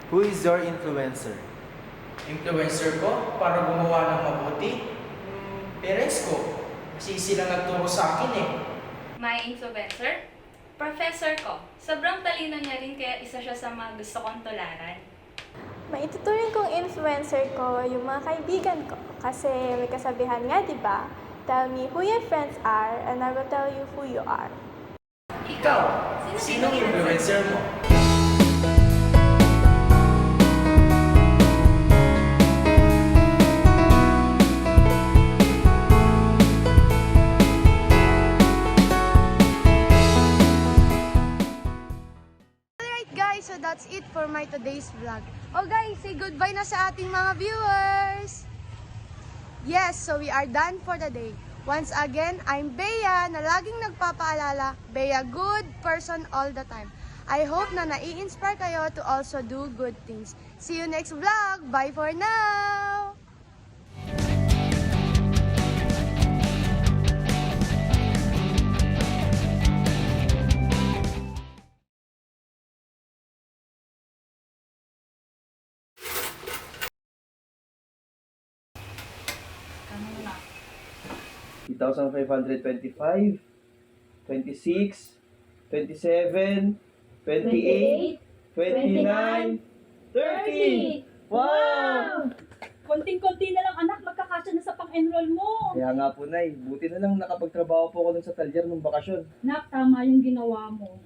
Who is your influencer? Influencer ko para gumawa ng mabuti? Parents ko. Kasi sila nagturo sa akin eh. My influencer? Professor ko. Sobrang talino niya rin kaya isa siya sa mga gusto kong tularan. Maituturing kong influencer ko yung mga kaibigan ko. Kasi may kasabihan nga, di ba? Tell me who your friends are and I will tell you who you are. Ikaw, sinong influencer mo? Alright guys, so that's it for my today's vlog. Oh guys, say goodbye na sa ating mga viewers! Yes, so we are done for the day. Once again, I'm Bea na laging nagpapaalala, Bea good person all the time. I hope na nai-inspire kayo to also do good things. See you next vlog! Bye for now! $2,525, 26, 27, 28, 29, 30! Wow! Konting-konti na lang anak, magkakasya na sa pang-enroll mo. Kaya nga po, Nay, buti na lang nakapagtrabaho po ako dun sa talyer nung bakasyon. Nak, tama yung ginawa mo.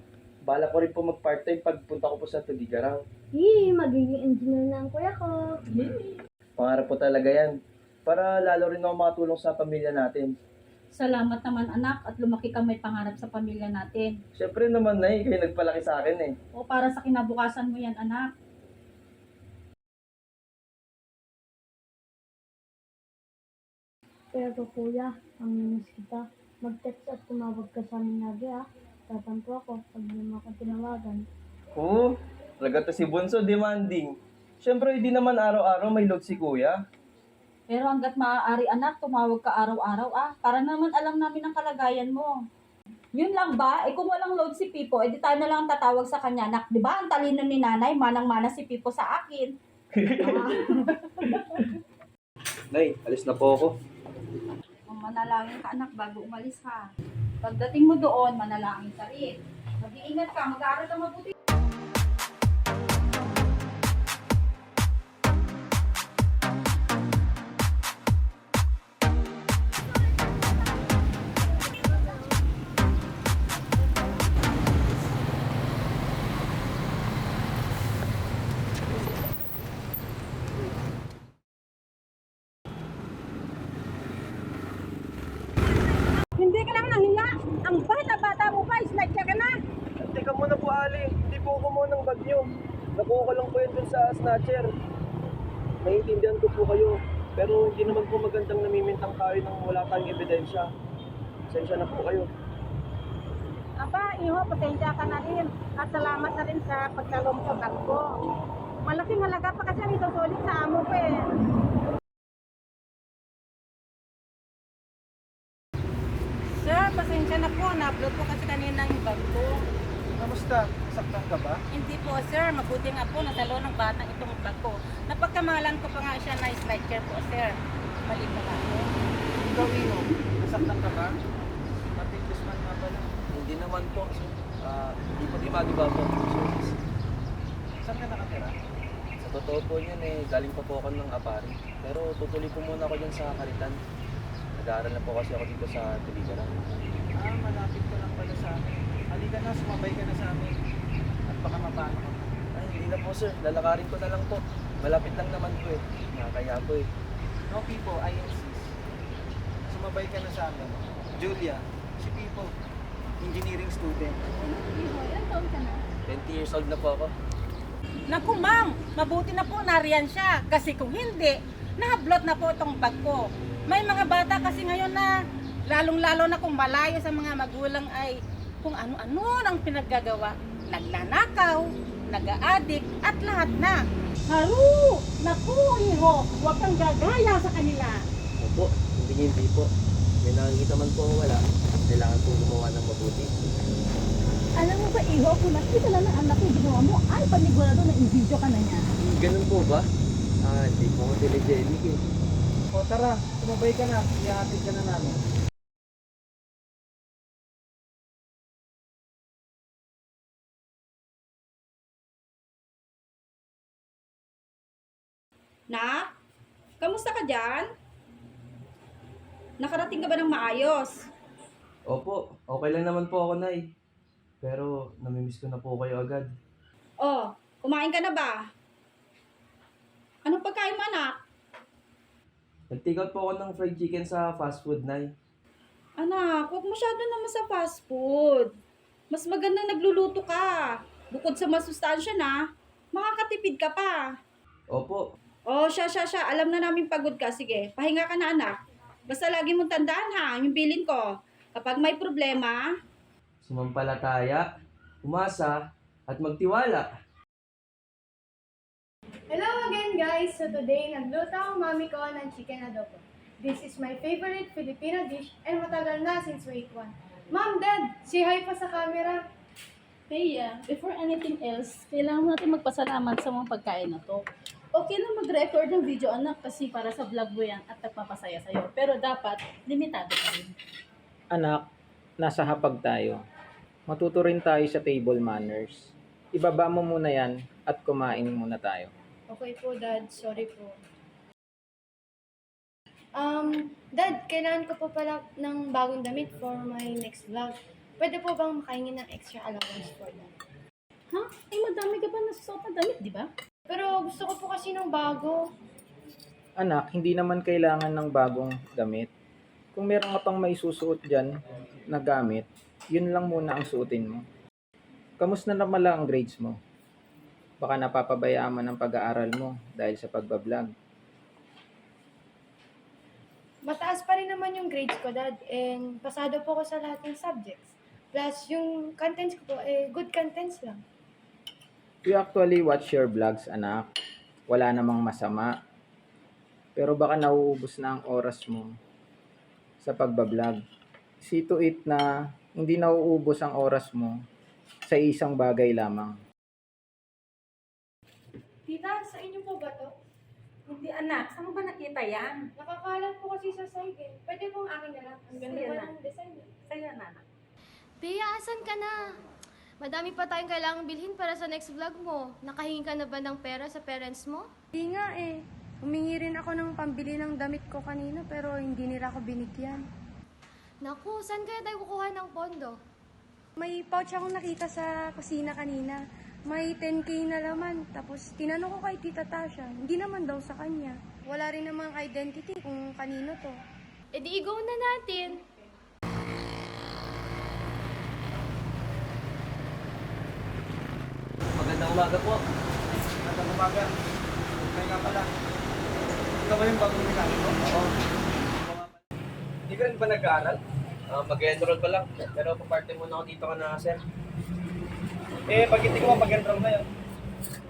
Bala ko rin po mag-part-time pagpunta ko po sa Tuligaraw. Magiging engineer na ang kuya ko. Pangarap po talaga yan. Para lalo rin ako makatulong sa pamilya natin. Salamat naman anak at lumaki kang may pangarap sa pamilya natin. Siyempre naman, Nay, kayo nagpalaki sa akin eh. O para sa kinabukasan mo yan anak. Pero kuya, ang miss kita. Mag-text at tumawag ka sa amin lagi Tatampo ako pag hindi mo ako tinawagan. Oo, talaga to si Bunso, demanding. Siyempre, hindi naman araw-araw may load si Kuya. Pero hanggat maaari anak, tumawag ka araw-araw para naman alam namin ang kalagayan mo. Yun lang ba? Kung walang load si Pipo, edi tayo na lang ang tatawag sa kanya. Anak, di ba? Ang talino ni nanay, manang-mana si Pipo sa akin. Nay, alis na po ako. Manalangin ka anak bago umalis ha. Pagdating mo doon, manalangin ka rin. Mag-iingat ka, mag-aaral ka mabuti. Hindi ka lang nahiya. Ang bata-bata mo pa, snatcher ka na. Teka muna po, Ali. Hindi po ako kumuha ng bag niyo. Nakuha ko lang po yun dun sa snatcher. Naiintindihan ko po kayo. Pero hindi naman po magandang namimintang tayo nang wala tayong ebidensya. Pasensya na po kayo. Aba, iho, pasensya ka na rin. At salamat na rin sa pagtalong sa bag ko. Malaking halaga pa kasi ang itusulit sa amo ko eh. Sir, pasensya na po. Na-upload ko kasi kanina yung bag ko. Kamusta? Saktan ka ba? Hindi po, sir. Mabuti nga po. Nasalo ng batang itong bag ko. Napagkamalan ko pa nga siya na snatcher po, sir. Mali pala ako. Ikaw, Iho. Nasaktan ka ba? Matitis man nga pala. Hindi naman po. Hindi po di ba po? Saan ka nakatira? Sa totoo po niyan galing pa po ako ng Apari. Pero tutuloy po muna ako dyan sa Karitan. Nag-aaral na po kasi ako dito sa Tuligaraw. Malapit ka lang pala sa amin. Halika na, sumabay ka na sa amin. At baka mapano ka. Ay, hindi na po sir. Lalakarin ko na lang po. Malapit lang naman po eh. Nakakaya po eh. No, Pipo, I insist. Sumabay ka na sa amin. Julia, si Pipo, engineering student. Ilan taon ka na? 20 years old na po ako. Naku, ma'am. Mabuti na po nariyan siya. Kasi kung hindi, nahablot na po itong bag ko. May mga bata kasi ngayon na lalong-lalo na kung malayo sa mga magulang ay kung ano-ano ang pinaggagawa. Nagnanakaw, nag-a-addict at lahat na. Haru! Naku, iho! Huwag kang gagaya sa kanila. Opo, hindi po. May nakikita man po wala. Kailangan po gumawa ng mabuti. Alam mo ba, Iho, kung nakita na ng anak ko ginawa mo, ay panigurado na i-video ka na niya. Ganun po ba? Hindi po ako telegenic eh. O tara, sumabay ka na. Ihahatid ka na namin. Nak, kamusta ka dyan? Nakarating ka ba ng maayos? Opo, okay lang naman po ako, Nay. Pero namimiss ko na po kayo agad. Oh, kumain ka na ba? Anong pagkain mo, anak? Nag-take out po ako ng fried chicken sa fast food, Nay. Anak, huwag masyado naman sa fast food. Mas maganda nagluluto ka. Bukod sa masustansya na, makakatipid ka pa. Opo, Oh, siya. Alam na namin pagod ka. Sige, pahinga ka na, anak. Basta lagi mong tandaan ha, yung bilin ko. Kapag may problema, sumampalataya, umasa, at magtiwala. Hello again guys! So today, nagluto ang mami ko ng chicken adobo. This is my favorite Filipino dish and matagal na since week 1. Mom, Dad, say hi pa sa camera. Hey, before anything else, kailangan natin magpasalamat sa mga pagkain na to. Okay lang mag-record ng video, anak, kasi para sa vlog mo yan at nagpapasaya sa'yo. Pero dapat, limitado pa rin. Anak, nasa hapag tayo. Matuto rin tayo sa table manners. Ibaba mo muna yan at kumain muna tayo. Okay po, Dad. Sorry po. Dad, kailangan ko po pala ng bagong damit for my next vlog. Pwede po bang makaingin ng extra allowance for that? Ha? Ay, madami ka pa nasusuot na damit, di ba? Pero gusto ko po kasi ng bago. Anak, hindi naman kailangan ng bagong damit. Kung meron ka pang may susuot dyan na gamit, yun lang muna ang suotin mo. Kamusta naman lang ang grades mo? Baka napapabayaan mo ng pag-aaral mo dahil sa pagbablog. Mataas pa rin naman yung grades ko, Dad. And pasado po ko sa lahat ng subjects. Plus, yung contents ko po, good contents lang. You actually watch your vlogs, anak. Wala namang masama. Pero baka nauubos na ang oras mo sa pagbablog. See to it na hindi nauubos ang oras mo sa isang bagay lamang. Tita, sa inyo po ba to? Hindi anak, saan mo ba nakita yan? Nakakalat po kasi sa side eh. Pwede pong akin na lang. Ang ganda Sige ba na. ng design eh? Sa'yo na anak. Bea, asan ka na? Madami pa tayong kailangang bilhin para sa next vlog mo. Nakahingi ka na ba ng pera sa parents mo? Hindi nga eh. Humingi rin ako ng pambili ng damit ko kanina pero hindi nila ako binigyan. Naku, saan kaya tayo kukuha ng pondo? May pouch akong nakita sa kusina kanina. May 10K na laman. Tapos tinanong ko kay Tita Tasha, hindi naman daw sa kanya. Wala rin namang identity kung kanino to. E di i-go na natin. Magandang umaga po. Magandang umaga. Kaya nga pala. Ikaw ba yung bagong mekaniko? Oo. Hindi ka rin ba nag-aaral? Mag-enroll pa lang. Pero paparte muna ako dito ka na, sir. Pag hindi ko mag-enroll ngayon.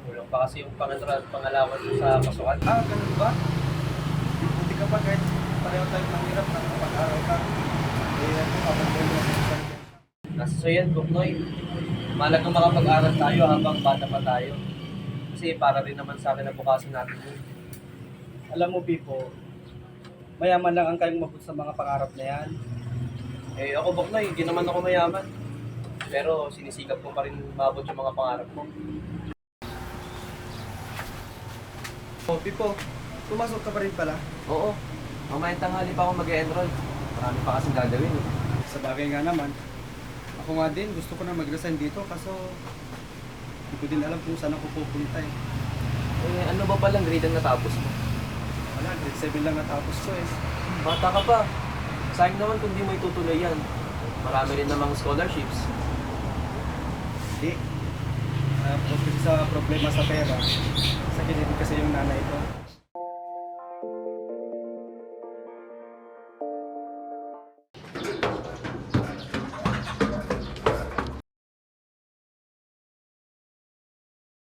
Kulang pa kasi yung pangalawan sa pasukan. Ganun ba? Hindi ka pa kahit pareho tayong mahirap na pag-aral ka. Nasa so yan, Buknoy. Mahalagang makapag-aral tayo habang bata pa tayo. Kasi para rin naman sa akin na bukasan natin yun. Alam mo, Pipo, mayaman lang ang kayong mabot sa mga pangarap na yan. Ako, Buknoy, hindi naman ako mayaman. Pero sinisikap ko pa rin maabot yung mga pangarap ko. Pipo, pumasok ka pa rin pala. Oo. Mamayang tanghali pa ako mag-enroll. Marami pa kasing gagawin. Sa bagay nga naman. Ako nga din, gusto ko na mag-resign dito kaso hindi ko din alam kung saan ako pupunta eh. Ano ba palang grade ang natapos mo? Wala, grade 7 lang natapos ko eh. Bata ka pa. Sayang naman kung di mo itutuloy yan. Marami rin namang scholarships. Hindi. Sa problema sa pera, sakit din kasi yung nanay ko.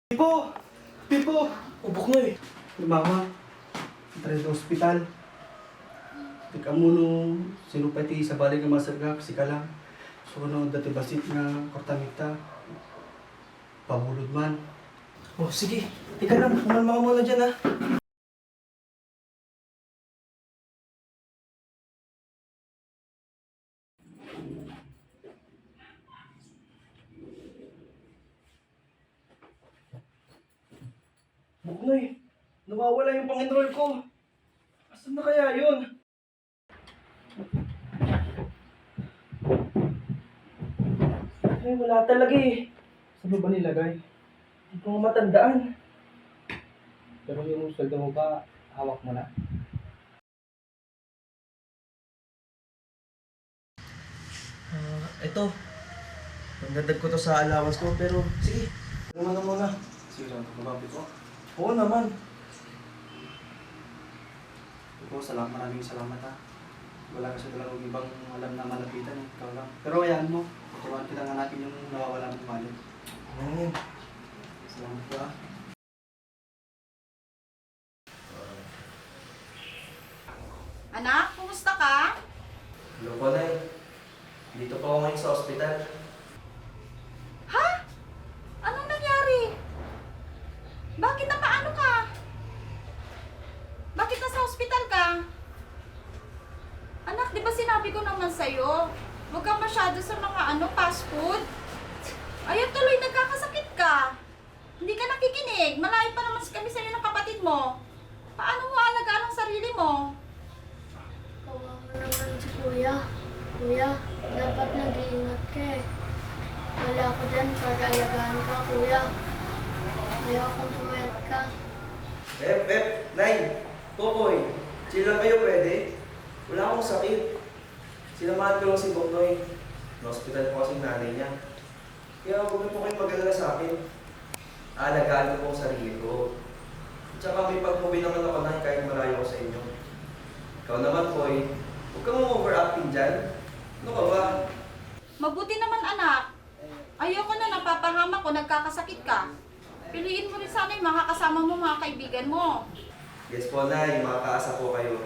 Pipo! Pipo! Ubok na eh. Mama, tara sa ospital. Tika mo nung sinupay ti sa balik ng masargap, si Kalang. So, dati basit nga kortamita. Pabulod man. Oh, sige. Tika lang, kumalma ka muna dyan ha. Buknoy, nawawala yung pang-enroll ko. Asan na kaya yun? Ay, wala talaga eh. Saan ba nilagay? Hindi ko nga matandaan. Pero yung sweldo mo ba, hawak mo na? Ito. Pagdadag ko to sa allowance ko, pero sige. Ano na muna. Sige lang, mababi ko. Oo naman. Ito, maraming salamat ha. Wala kasi talagang ibang alam na malapitan eh. Ikaw lang. Pero hayaan mo, tuturuan kita nga natin yung nawawala ng wallet. Ano yun? Salamat po ha. Anak, kumusta ka? Hello po, Nay. Dito po ako ngayon sa ospital. Ha? Anong nangyari? Bakit na paano ka? Bakit nasa ospital ka? Anak, di ba sinabi ko naman sa'yo? Huwag kang masyado sa mga fast food. Ayun tuloy, nagkakasakit ka. Hindi ka nakikinig. Malayo pa naman kami sa'yo ng kapatid mo. Paano mo alagaan ang sarili mo? Kawawa naman si Kuya. Kuya, dapat nag-iingat ka eh. Wala ko dyan para alagaan ka, Kuya. Ayaw kong pumayat ka. Nay, Popoy, chill lang kayo pwede? Wala akong sakit. Sinamahan ko lang si Boknoy. Na-hospital po kasing nanay niya. Kaya huwag na po kayo mag-alala sa akin. Alagaan ko po ang sarili ko. At saka may pagpubi naman ako na kahit malayo ko sa inyo. Ikaw naman, Poy, huwag kang overacting dyan. Ano ka ba? Mabuti naman anak. Ayoko na napapahamak ko, nagkakasakit ka. Piliin mo rin sana yung makakasama mo, mga kaibigan mo. Yes po, Nay. Makakaasa po kayo.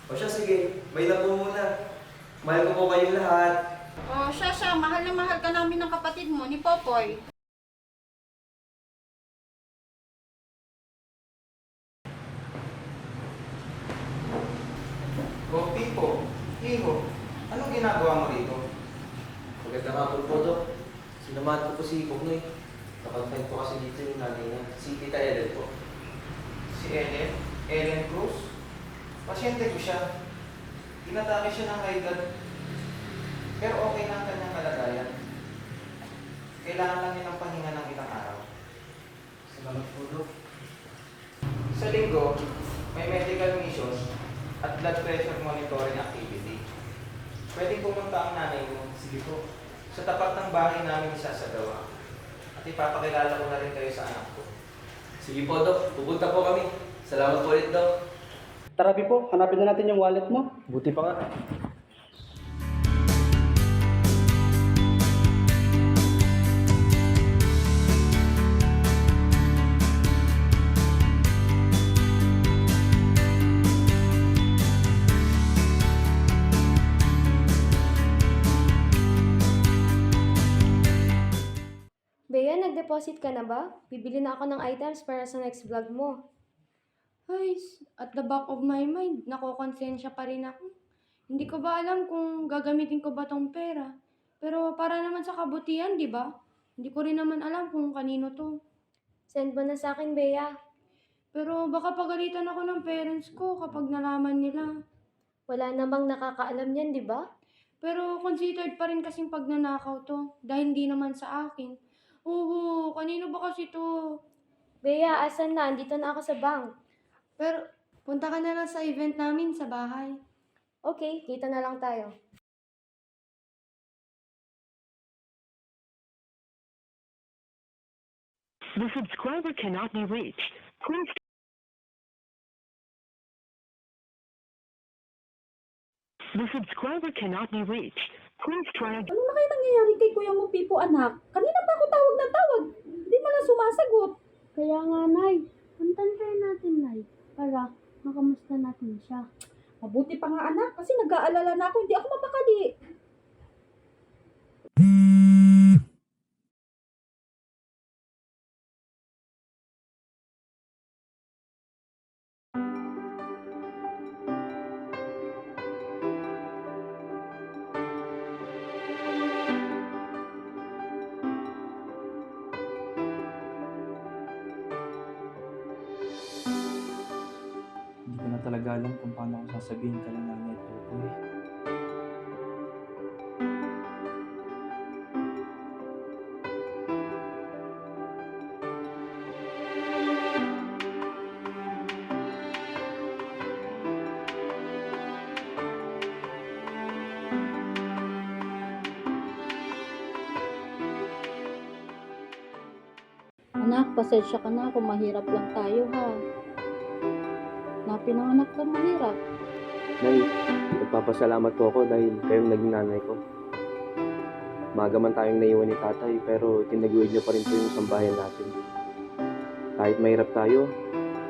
O siya, sige. May na po muna. Mahal ko po kayong lahat. O siya, mahal na mahal ka namin ng kapatid mo, ni Popoy. O, Pipo, Iho, anong ginagawa mo rito? Magandang hapon po, Dok. Sinamahan ko po si Buknoy. Nakakontent po kasi dito yung nanay niya. Si Tita Ellen po. Si Ellen? Ellen Cruz? Pasyente ko siya. Inatake siya ng high blood. Pero okay na ang kanyang kalagayan. Kailangan lang niya ng pahinga ng ilang araw. Salamat po, Dok. Sa linggo, may medical mission at blood pressure monitoring activity. Pwedeng pumunta ang nanay mo. Sige po. Sa tapat ng bahay namin isasagawa. At ipapakilala ko na rin kayo sa anak ko. Sige po, Dok. Pupunta po kami. Salamat po ulit, Dok. Tara, Pipo, hanapin na natin yung wallet mo. Buti pa nga. Bea, nag-deposit ka na ba? Bibili na ako ng items para sa next vlog mo. Ay, at the back of my mind, nakokonsensya pa rin ako. Hindi ko ba alam kung gagamitin ko ba tong pera? Pero para naman sa kabutihan, di ba? Hindi ko rin naman alam kung kanino to. Send mo na sa akin, Bea. Pero baka pagalitan ako ng parents ko kapag nalaman nila. Wala namang nakakaalam yan, di ba? Pero considered pa rin kasing pagnanakaw to dahil hindi naman sa akin. Kanino ba kasi to? Bea, asan na? Andito na ako sa bank. Pero punta ka na lang sa event namin sa bahay. Okay, kita na lang tayo. The subscriber cannot be reached. Please. The subscriber cannot be reached. Please try again. Ano na kaya nangyayari kay kuya mo, Pipo, anak? Kanina pa ako tawag na tawag. Hindi mo lang sumasagot. Kaya nga, Nay. Puntan natin, Nay. Para makamusta natin siya. Mabuti pa nga, anak, kasi nag-aalala na ako. Hindi ako mapakali. talaga alam kung paano ko sasabihin kay nanay at Popoy. Anak, pasensya ka na kung mahirap lang tayo ha. Napinanganak ka mahirap. Nay, nagpapasalamat po ako dahil kayong naging nanay ko. Maaga man tayong naiwan ni tatay, pero tinaguyod niyo pa rin po yung sambahayan natin. Kahit mahirap tayo,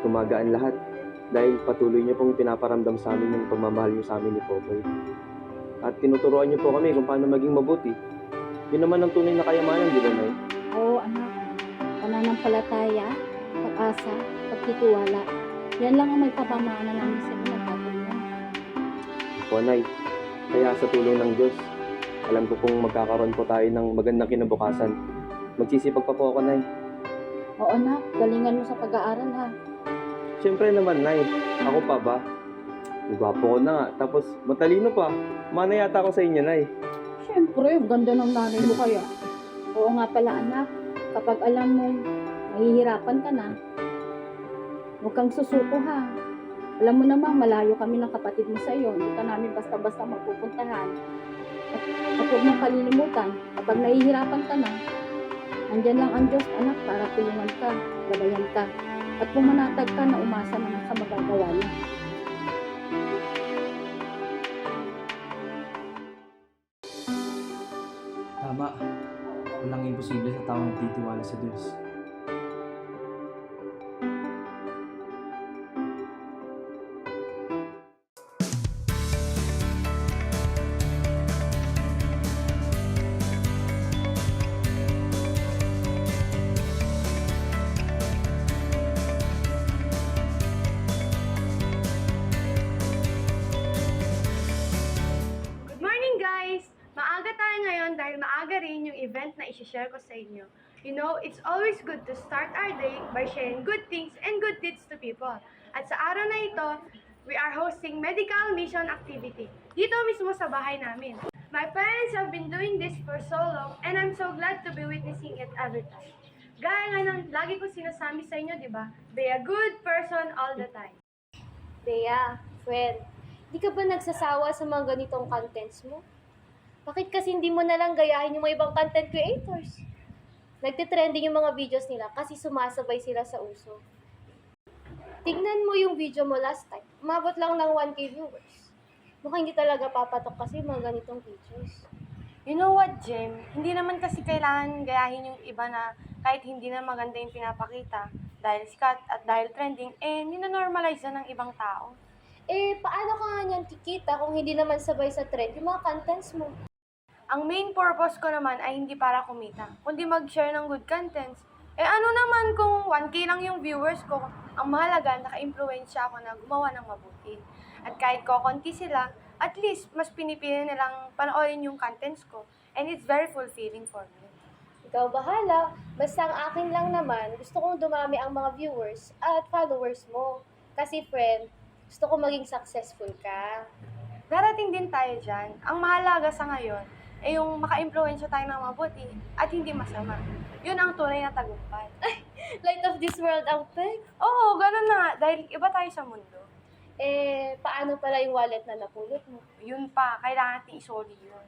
tumagaan lahat dahil patuloy niyo pong pinaparamdam sa amin yung pagmamahal niyo sa amin ni Popoy. At tinuturuan niyo po kami kung paano maging mabuti. Yun naman ang tunay na kayamanan, di ba, Nay? Oo anak, pananampalataya, pag-asa, pagtitiwala. Yan lang ang may papamana namin sa inyo ng tatay mo. Po, Nay. Kaya sa tulong ng Diyos, alam ko pong magkakaroon po tayo ng magandang kinabukasan. Magsisipag pa po ako, Nay. Oo anak, galingan mo sa pag-aaral ha. Siyempre naman, Nay. Ako pa ba? Gwapo ko na nga. Tapos matalino pa. Mana yata ako sa inyo, Nay. Siyempre, ang ganda ng nanay mo kaya. Oo nga pala anak, kapag alam mong mahihirapan ka na, huwag kang susuko ha. Alam mo naman, malayo kami ng kapatid mo sa iyo. Hindi ka namin basta-basta magpupuntahan. At huwag mong kalilimutan, kapag nahihirapan ka na, nandyan lang ang Diyos, anak, para tulungan ka, gabayan ka. At pumanatag ka na umasa naman sa magagawa niya. Tama. Walang imposible sa taong nagtitiwala sa Diyos. Good morning, guys! Maaga tayo ngayon dahil maaga rin yung event na isi-share ko sa inyo. You know, it's always good to start our day by sharing good things and good deeds to people. At sa araw na ito, we are hosting medical mission activity dito mismo sa bahay namin. My parents have been doing this for so long and I'm so glad to be witnessing it every time. Gaya nga ng lagi ko sinasabi sa inyo, di ba? Be a good person all the time. Bea, friend, di ka ba nagsasawa sa mga ganitong contents mo? Bakit kasi hindi mo na lang gayahin yung mga ibang content creators? Nagtitrending yung mga videos nila kasi sumasabay sila sa uso. Tignan mo yung video mo last time. Umabot lang ng 1K viewers. Mukhang hindi talaga papatok kasi yung mga ganitong videos. You know what, Jem? Hindi naman kasi kailangan gayahin yung iba na kahit hindi na maganda yung pinapakita dahil sikat at dahil trending, ninanormalize na ng ibang tao. Paano ka nga niyan kikita kung hindi naman sabay sa trend yung mga contents mo? Ang main purpose ko naman ay hindi para kumita, kundi mag-share ng good contents. Ano naman kung 1K lang yung viewers ko, ang mahalaga, naka-influensya ako na gumawa ng mabuti. At kahit kokonti sila, at least mas pinipili nilang panoorin yung contents ko. And it's very fulfilling for me. Ikaw bahala. Basta ang akin lang naman, gusto kong dumami ang mga viewers at followers mo. Kasi friend, gusto ko maging successful ka. Darating din tayo dyan. Ang mahalaga sa ngayon ay yung maka-influensya tayo ng mabuti at hindi masama. Yun ang tunay na tagumpay. Light of this world ang peg. Oo, ganun na nga. Dahil iba tayo sa mundo. Paano pala yung wallet na napulot mo? Yun pa, kailangan natin isoli yun.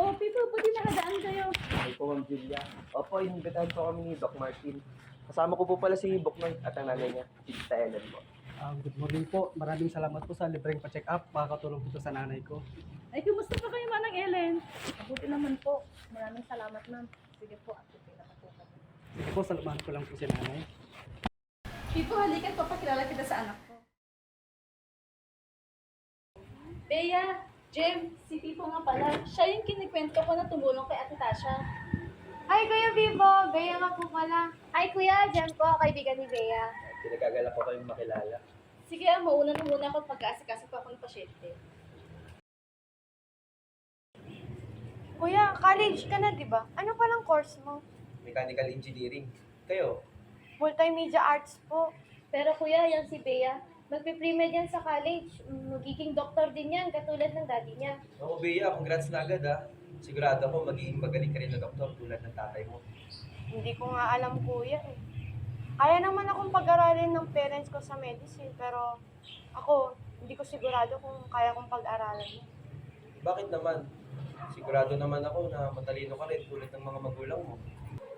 Oh, people, pwede nakadaan kayo. Ay po, Ma'am Julia. Opo, inimbitahan po kami ni Doc Martin. Kasama ko po pala si Boknoy at ang nanay niya, si Tita Ellen po. Good morning po. Maraming salamat po sa libreng pa-check up. Makakatulong po sa nanay ko. Ay, kumusta pa kayo, Manang Ellen? Mabuti naman po. Maraming salamat, ma'am. Sige po, at pinakatukan. Sige po, salamahan ko lang po si nanay. Pipo, halika, papakilala kita sa anak ko. Bea, Jem, si Pipo nga pala. Siya yung kinikwento ko na tumulong kay Ate Tasha. Hi, Kuya Bibo! Bea nga po pala. Hi Kuya, Jem po, kaibigan ni Bea. Pinagagala ko kayong makilala. Sige, mauna na muna ako pag-aasikaso pa ako ng pasyente. Kuya, college ka na, di ba? Ano palang course mo? mechanical engineering. Kayo? Multimedia arts po. Pero kuya, yan si Bea, magpe-pre-med yan sa college. Magiging doktor din yan, katulad ng daddy niya. Ako, Bea, congrats na agad ha. Sigurado ako magiging magaling ka rin na doktor tulad ng tatay mo. Hindi ko nga alam kuya eh. Kaya naman akong pag-aralin ng parents ko sa medicine, pero ako, hindi ko sigurado kung kaya kong pag-aralan mo. Bakit naman? Sigurado naman ako na matalino ka rin tulad ng mga magulang mo.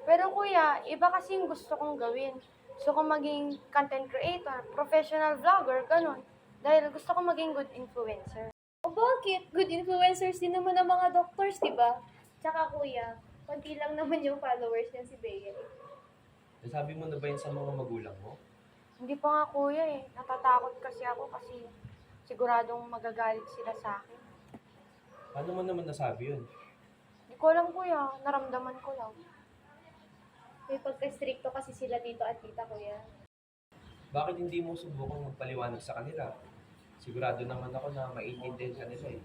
Pero kuya, iba kasi yung gusto kong gawin. Gusto kong maging content creator, professional vlogger, ganun. Dahil gusto kong maging good influencer. O bakit? Good influencers din naman ang mga doctors, di ba? Tsaka kuya, konti lang naman yung followers niya si Bea. Nasabi mo na ba yun sa mga magulang mo? Hindi pa nga kuya eh. Natatakot kasi ako kasi siguradong magagalit sila sa akin. Paano mo naman nasabi yun? Hindi ko alam kuya, naramdaman ko lang. May pagka-stricto kasi sila dito at tita, kuya. Bakit hindi mo subukang magpaliwanag sa kanila? Sigurado naman ako na maintindihan ka nila eh.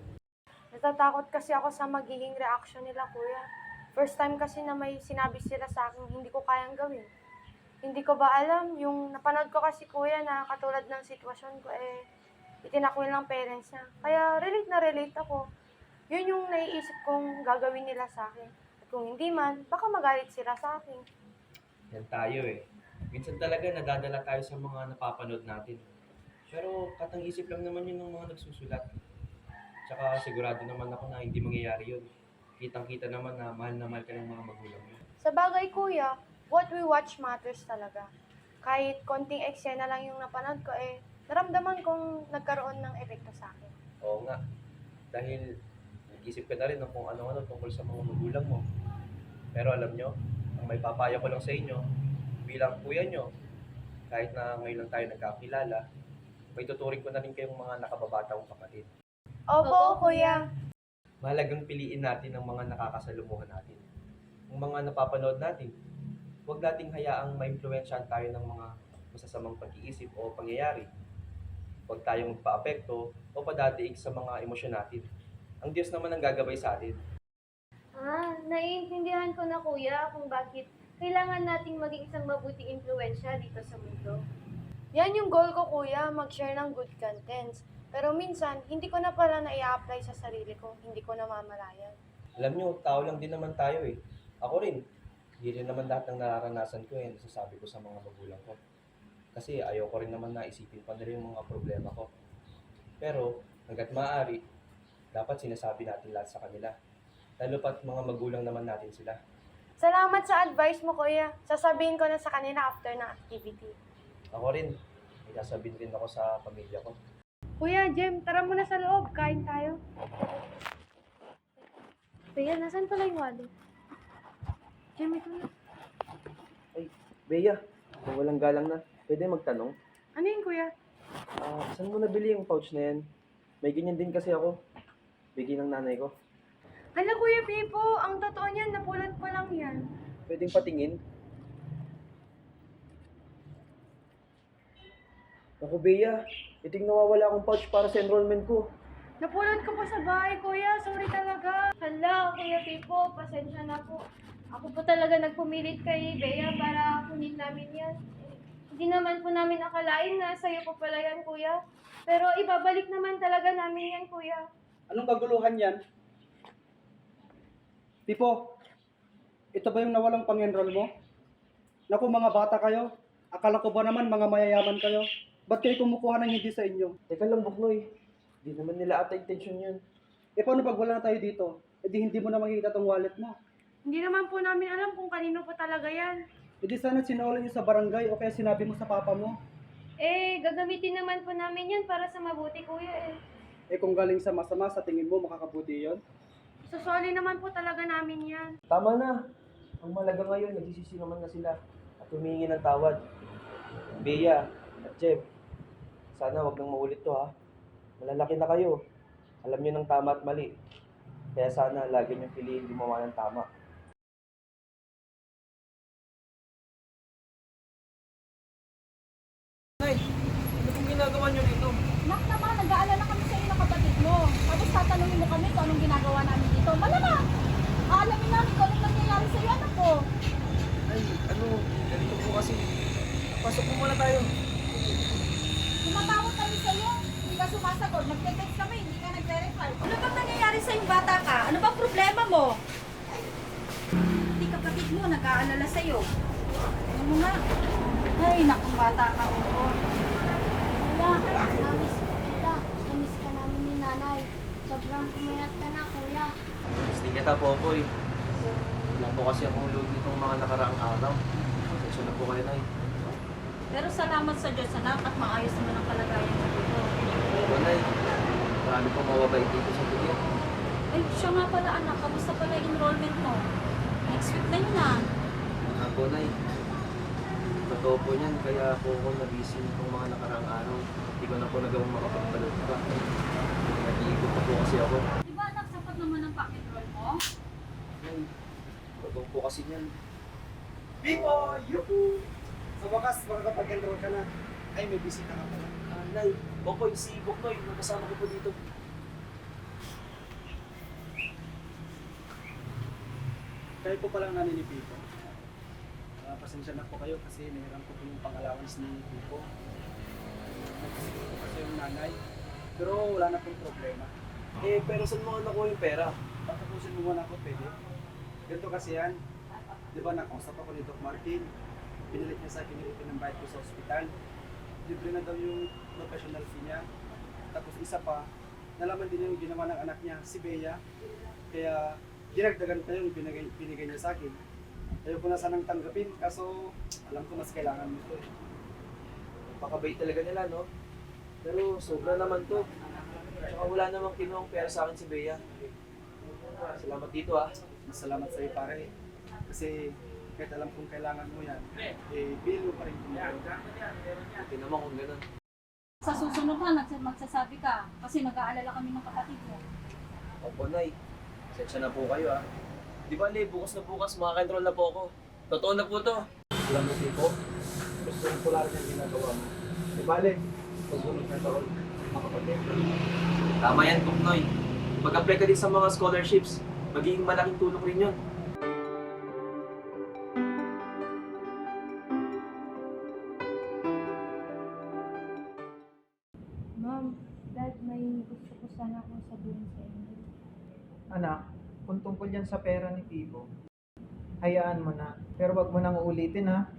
Natatakot kasi ako sa magiging reaction nila kuya. First time kasi na may sinabi sila sa akin hindi ko kayang gawin. Hindi ko ba alam, yung napanood ko kasi kuya na katulad ng sitwasyon ko itinakwil ng parents niya. Kaya relate ako. Yun yung naiisip kong gagawin nila sa akin. At kung hindi man, baka magalit sila sa akin. Yan tayo eh. Minsan talaga nadadala tayo sa mga napapanood natin. Pero katang-isip lang naman yun ng mga nagsusulat. Tsaka sigurado naman ako na hindi mangyayari yun. Kitang-kita naman na mahal ka ng mga magulang mo. Sa bagay kuya, what we watch matters talaga. Kahit konting eksena lang yung napanood ko naramdaman kong nagkaroon ng epekto sa akin. Oo nga. Dahil nag-isip ka na rin ng kung ano-ano tungkol sa mga magulang mo. Pero alam nyo, ang may papaya ko lang sa inyo, bilang kuya nyo, kahit na ngayon lang tayo nagkakilala, may tuturing ko na rin kayong mga nakababatang kapatid. Opo, kuya. Mahalagang piliin natin ang mga nakakasalumuhan natin. Ang mga napapanood natin, huwag nating hayaang maimpluwensyahan tayo ng mga masasamang pag-iisip o pangyayari. Huwag tayong magpa-apekto o padadaig sa mga emosyon natin. Ang Diyos naman ang gagabay sa atin. Naiintindihan ko na kuya kung bakit kailangan nating maging isang mabuting impluwensya dito sa mundo. Yan yung goal ko kuya, mag-share ng good contents. Pero minsan, hindi ko na pala na-i-apply sa sarili ko. Hindi ko namamalayan. Alam nyo, tao lang din naman tayo eh. Ako rin. Hindi rin naman lahat ng nararanasan ko nasasabi ko sa mga magulang ko. Kasi ayaw ko rin naman na isipin pa nila yung mga problema ko. Pero, hanggat maaari, dapat sinasabi natin lahat sa kanila. Lalo pat mga magulang naman natin sila. Salamat sa advice mo kuya. Sasabihin ko na sa kanila after ng activity. Ako rin. May sasabihin rin ako sa pamilya ko. Kuya, Jem, tara muna sa loob. Kain tayo. Bea, nasan pala yung wallet? Jem, ito na. Ay, Bea, kung walang galang na, pwede magtanong? Ano yun, kuya? Saan mo nabili yung pouch na yan? May ganyan din kasi ako. Bigay ng nanay ko. Hala, Kuya Pipo, ang totoo niyan, napulot ko lang yan. Pwedeng patingin? Naku, Bea, iting nawawala akong pouch para sa enrollment ko. Napulot ko po sa bahay, Kuya. Sorry talaga. Hala, Kuya Pipo, pasensya na po. Ako po talaga nagpumilit kay Bea para kunin namin yan. Hindi naman po namin akalain na sa'yo po pala yan, Kuya. Pero ibabalik naman talaga namin yan, Kuya. Anong kaguluhan yan? Pipo, ito ba yung nawalang pang-enroll mo? Naku, mga bata kayo. Akala ko ba naman mga mayayaman kayo? Ba't kayo kumukuha ng hindi sa inyo? Teka lang, Buknoy. Hindi naman nila ata intention yun. Paano pag wala na tayo dito? Hindi mo na makikita tong wallet mo. Hindi naman po namin alam kung kanino po talaga yan. Sana sinaulan niyo sa barangay o kaya sinabi mo sa papa mo. Gagamitin naman po namin yan para sa mabuti, Kuya Kung galing sa masama, sa tingin mo makakabuti yon? Susoli naman po talaga namin yan. Tama na. Ang malaga ngayon, nagsisisi naman na sila at humingi ng tawad. Bea at Jeff, sana wag nang maulit to ha. Malalaki na kayo. Alam niyo ng tama at mali. Kaya sana lagi niyong piliin gumawa ng tama. Nay, ano pong ginagawa niyo dito? Nak naman, nag-aalala kami sa iyo ng kapatid mo. Tapos tatanungin mo kami kung anong ginagawa namin dito. Malamang, aalamin namin kung anong nangyayari sa iyo, anak ko. Hindi kapatid mo, nag-aalala sa'yo. Ano mo nga? Ay, nakong bata ka ko. Kuya, namiss kita. Namiss ka namin ni nanay. Sobrang pumayat ka na, kuya. Gusto kita, Popoy. Wala po kasi akong load nitong mga nakaraang araw. Pasensya na po kayo, Nay. Pero salamat sa Diyos, anak, at maayos naman ang kalagayan mo dito. Oo, Nay. Marami po mababait dito sa Tuyo. Ay, siya nga pala, anak. Kamusta pala yung enrollment mo? Next week na yun, ah. Nga po, Nay. Totoo po niyan, kaya po ako nabisi nitong mga nakaraang araw. Hindi ko na po nagawang makapagbalot pa. Nag-iikot na po kasi ako. Di ba, anak, sapat naman ang pack-enroll mo? Nay, totoo po kasi niyan. Pipo! Yuhu! Sa wakas, makakapag-enroll ka na. Ay, may bisita ka pala. Nay, Popoy, si Boknoy, nakasama ko po dito. Kayo po palang nanay ni Pipo. Pasensya na po kayo kasi nahiram ko po yung pang-allowance ni Pipo. Nagkasip ko kasi yung nanay. Pero wala na pong problema. Pero saan mo nakuha yung pera? Patapusin mo muna ako, pwede. Ganito kasi yan. Di ba nakausap ako ni Doc Martin? Pinilit niya sa akin yung pinambayad ko sa ospital. Libre na daw yung professional fee niya. Tapos isa pa, nalaman din yung ginawa ng anak niya, si Bea. Kaya dinagdagan pa yung binigay niya sa akin. Ayaw ko na sanang tanggapin, kaso alam ko mas kailangan mo ito eh. Pakabait talaga nila, no? Pero sobra naman to. Tsaka wala namang kinuhang pera sa akin si Bea. Salamat dito, ah. Masalamat sa iyo pare. Kasi kahit alam kong kailangan mo yan, bill mo pa rin kung Buti naman kung ganun. Sa susunod na, magsasabi ka kasi nag-aalala kami ng kapatid mo. Opo, Nay. Pasensya na po kayo, ah. Di ba, Nay, bukas na bukas, makaka-enroll na po ako. Totoo na po to. Alam mo, Pipo, gusto ko pula rin yung ginagawa mo. Di bale, pagsunod na taon, makapag-enroll. Tama yan, Boknoy. Mag-apply ka din sa mga scholarships. Magiging malaking tulong rin yun. Ma'am, Dad, may gusto ko sana akong sabihin sa inyo. Anak, kung tungkol yan sa pera ni Pipo, hayaan mo na. Pero wag mo nang uulitin, ha?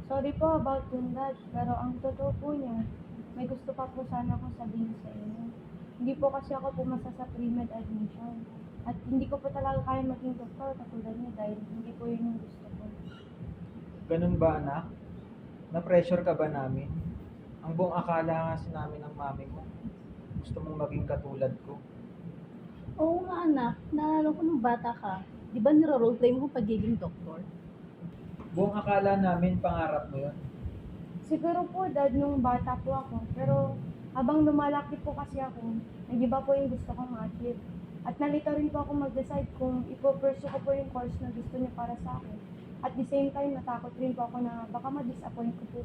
Sorry po about yun, Dad, pero ang totoo po niya, may gusto pa po sana akong sabihin sa inyo. Hindi po kasi ako pumasa sa pre-med admission. At hindi ko po talaga kaya maging doktor katulad niya dahil hindi po yun yung gusto ko. Ganun ba, anak? Na-pressure ka ba namin? Ang buong akala kasi namin ng mami mo, gusto mong maging katulad ko. Oo nga anak, naalala ko nung bata ka. Di ba niro-roleplay mo pagiging doktor? Buong akala namin pangarap mo yun. Siguro po, Dad, nung bata po ako. Pero habang lumalaki po kasi ako, nag-iba po yung gusto kong ma-achieve. At nalito rin po ako mag-decide kung ipo-pursue ko po yung course na gusto niya para sa akin. At the same time, natakot rin po ako na baka ma-disappoint ko po.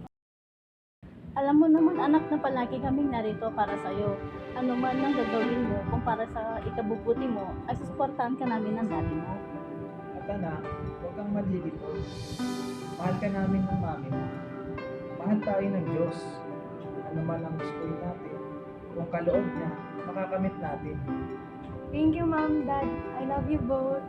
Alam mo naman anak na palagi kaming narito para sa'yo. Ano man ang gagawin mo kung para sa ikabubuti mo, ay susuportahan ka namin ng daddy mo. At anak, huwag kang malilito. Mahal ka namin ng mami mo. Mahal tayo ng Diyos. Ano man ang gustuin natin, kung kaloob niya, makakamit natin. Thank you, Mom, Dad. I love you both.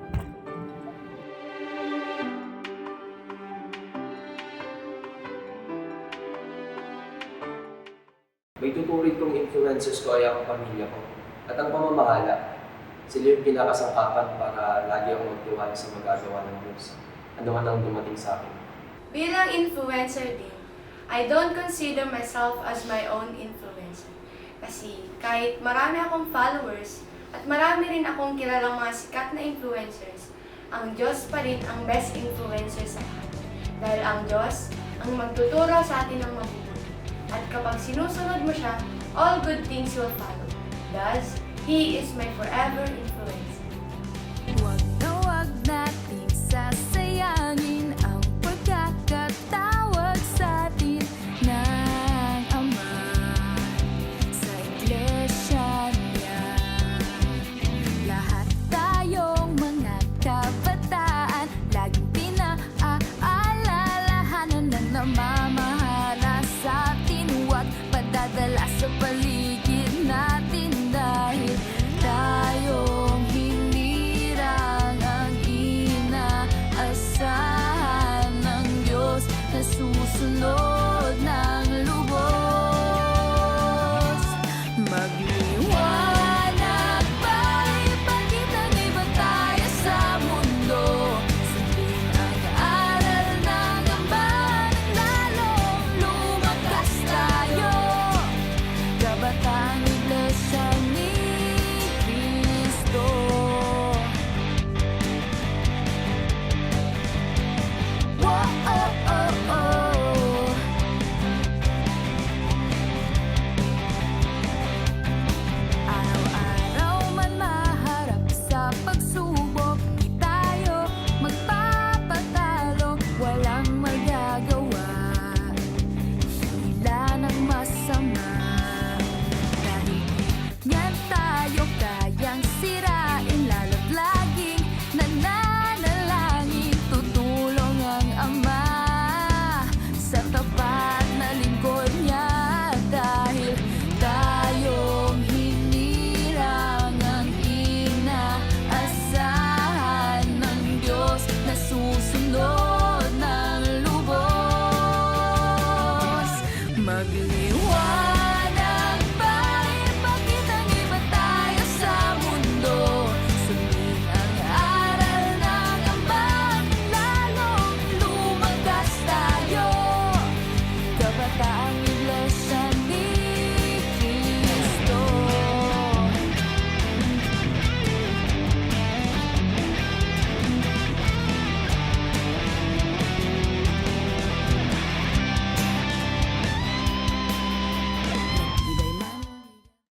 May tuturing kong influencers ko ay ang pamilya ko. At ang pamamahala, sila yung pinakasangkapan para lagi akong magtiwala sa magagawa ng Diyos. Ano man ang dumating sa akin. Bilang influencer din, I don't consider myself as my own influencer. Kasi kahit marami akong followers at marami rin akong kilalang mga sikat na influencers, ang Diyos pa rin ang best influencer sa lahat. Dahil ang Diyos ang magtuturo sa atin ng mabuti. At kapag sinusunod mo siya, all good things will follow. Thus, He is my forever